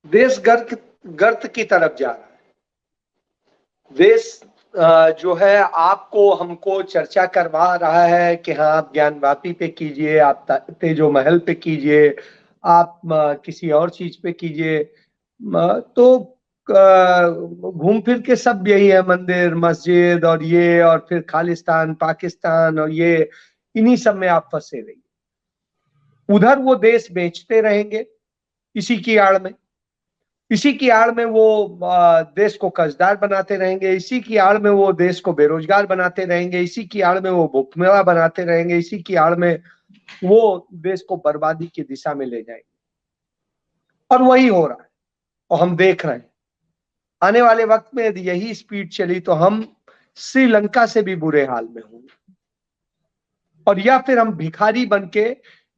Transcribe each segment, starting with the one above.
देश गर्त की तरफ जा रहा है। देश जो है आपको हमको चर्चा करवा रहा है कि हाँ आप ज्ञानवापी पे कीजिए, आप तेजो महल पे कीजिए, आप किसी और चीज पे कीजिए। तो घूम फिर के सब यही है, मंदिर मस्जिद और ये, और फिर खालिस्तान पाकिस्तान और ये, इन्हीं सब में आप फंसे रहिए। उधर वो देश बेचते रहेंगे इसी की आड़ में, इसी की आड़ में वो देश को कर्जदार बनाते रहेंगे, इसी की आड़ में वो देश को बेरोजगार बनाते रहेंगे, इसी की आड़ में वो भूखमरा बनाते रहेंगे, इसी की आड़ में वो देश को बर्बादी की दिशा में ले जाएंगे। और वही हो रहा है और हम देख रहे हैं। आने वाले वक्त में यदि यही स्पीड चली तो हम श्रीलंका से भी बुरे हाल में होंगे, और या फिर हम भिखारी बन के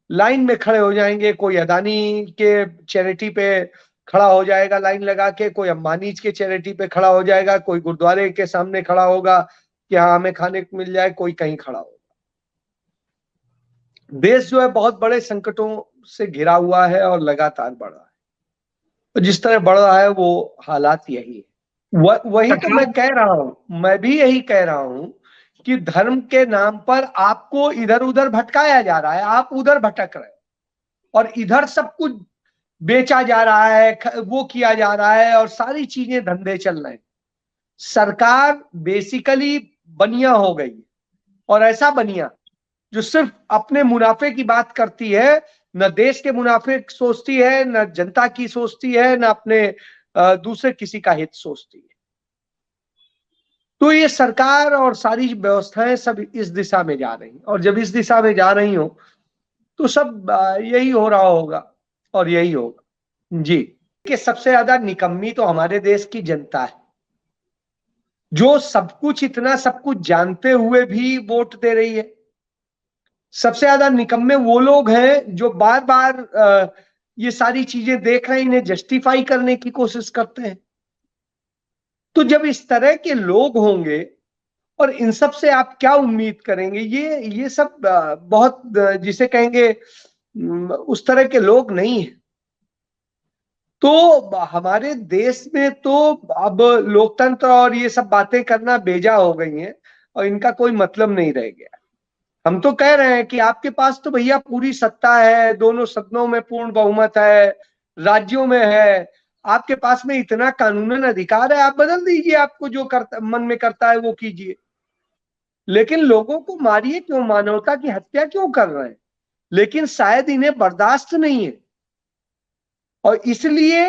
लाइन में खड़े हो जाएंगे। कोई अदानी के चैरिटी पे खड़ा हो जाएगा लाइन लगा के, कोई अंबानी के चैरिटी पे खड़ा हो जाएगा, कोई गुरुद्वारे के सामने खड़ा होगा कि हाँ हमें खाने को मिल जाए, कोई कहीं खड़ा होगा। देश जो है बहुत बड़े संकटों से घिरा हुआ है और लगातार बढ़ रहा है। तो जिस तरह बढ़ रहा है वो हालात यही है। वही तो मैं कह रहा हूं, मैं भी यही कह रहा हूं कि धर्म के नाम पर आपको इधर उधर भटकाया जा रहा है, आप उधर भटक रहे हैं, और इधर सब कुछ बेचा जा रहा है, वो किया जा रहा है, और सारी चीजें धंधे चल रहे हैं। सरकार बेसिकली बनिया हो गई, और ऐसा बनिया जो सिर्फ अपने मुनाफे की बात करती है, न देश के मुनाफे सोचती है, न जनता की सोचती है, न अपने दूसरे किसी का हित सोचती है। तो ये सरकार और सारी व्यवस्थाएं सब इस दिशा में जा रही, और जब इस दिशा में जा रही हो तो सब यही हो रहा होगा और यही होगा जी। कि सबसे ज्यादा निकम्मी तो हमारे देश की जनता है, जो सब कुछ इतना सब कुछ जानते हुए भी वोट दे रही है। सबसे ज्यादा निकम्मे वो लोग हैं जो बार बार ये सारी चीजें देख रहे हैं, इन्हें जस्टिफाई करने की कोशिश करते हैं। तो जब इस तरह के लोग होंगे और इन सब से आप क्या उम्मीद करेंगे? ये सब बहुत जिसे कहेंगे उस तरह के लोग नहीं है। तो हमारे देश में तो अब लोकतंत्र और ये सब बातें करना बेजा हो गई हैं, और इनका कोई मतलब नहीं रह गया। हम तो कह रहे हैं कि आपके पास तो भैया पूरी सत्ता है, दोनों सदनों में पूर्ण बहुमत है, राज्यों में है, आपके पास में इतना कानूनन अधिकार है, आप बदल दीजिए, आपको जो करता मन में करता है वो कीजिए। लेकिन लोगों को मारिए क्यों, मानवता की हत्या क्यों कर रहे हैं? लेकिन शायद इन्हें बर्दाश्त नहीं है, और इसलिए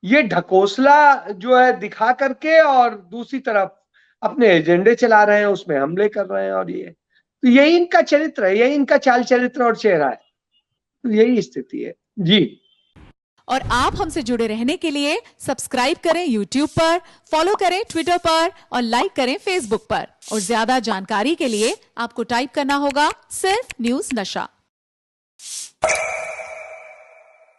ये ढकोसला जो है दिखा करके और दूसरी तरफ अपने एजेंडे चला रहे हैं, उसमें हमले कर रहे हैं। और ये तो यही इनका चरित्र है, यही इनका चाल चरित्र और चेहरा है। तो यही स्थिति है जी। और आप हमसे जुड़े रहने के लिए सब्सक्राइब करें YouTube पर, फॉलो करें ट्विटर पर और लाइक करें Facebook पर। और ज्यादा जानकारी के लिए आपको टाइप करना होगा सिर्फ न्यूज नशा।